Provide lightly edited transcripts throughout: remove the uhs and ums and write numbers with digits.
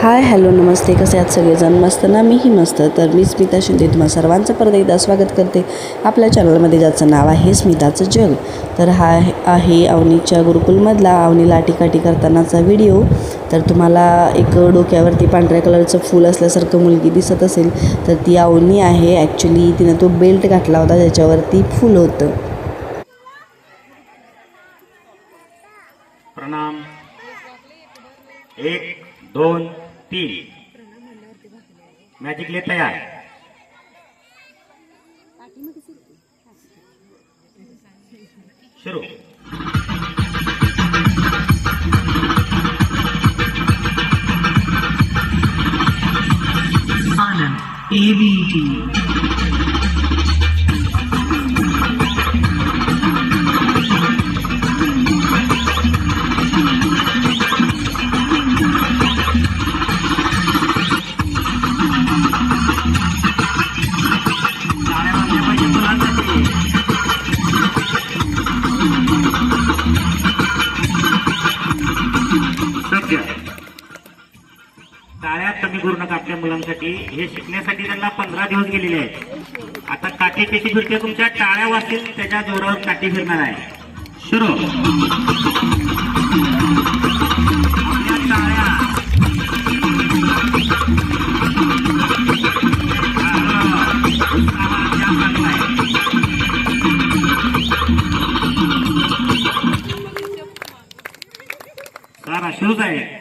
Hi hello नमस्ते, कसे आहात सगळेजण? मस्त ना? मीही मस्त. तर मी स्मिता शिंदे तुम्हा सर्वांचं परत एकदा स्वागत करते आपल्या चॅनलमध्ये, ज्याचं नाव आहे स्मिताचं जग. तर हा आहे अवनीच्या गुरुकुलमधला अवनी लाटीकाठी करतानाचा व्हिडिओ. तर तुम्हाला एक डोक्यावरती पांढऱ्या कलरचं फूल असल्यासारखं मुलगी दिसत असेल तर ती अवनी आहे. ॲक्च्युली तिनं तो बेल्ट घातला होता ज्याच्यावरती फूल होतं. प्रणाम. 1 2 3 मॅजिक ले तयार. शुरू. Anand AVD. टाळ्या कमी करू नका आपल्या मुलांसाठी. हे शिकण्यासाठी त्यांना 15 दिवस गेलेले आहेत. आता काठी कशी फिरते तुमच्या टाळ्या वाजतील त्याच्या जोरावर काठी फिरणार आहे. सुरू. आपल्या टाळ्या सारा सुरूच आहे.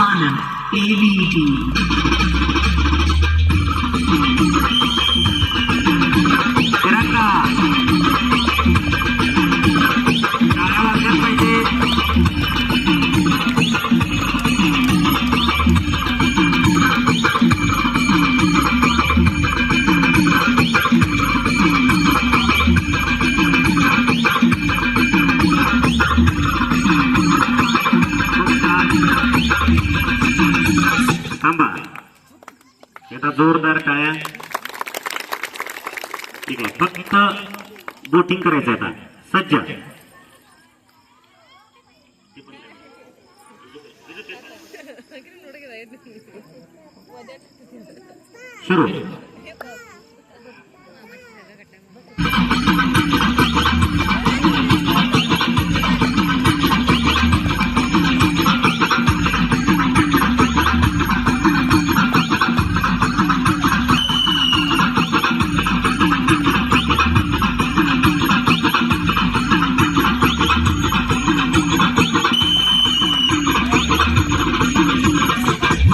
Anand AVD. थांबा. आता जोरदार टाळ्या. ठीक आहे, फक्त बोटिंग करायचं आता. सज्ज. सुरू.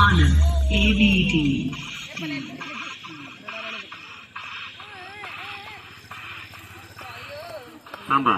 Anand AVD. थांबा.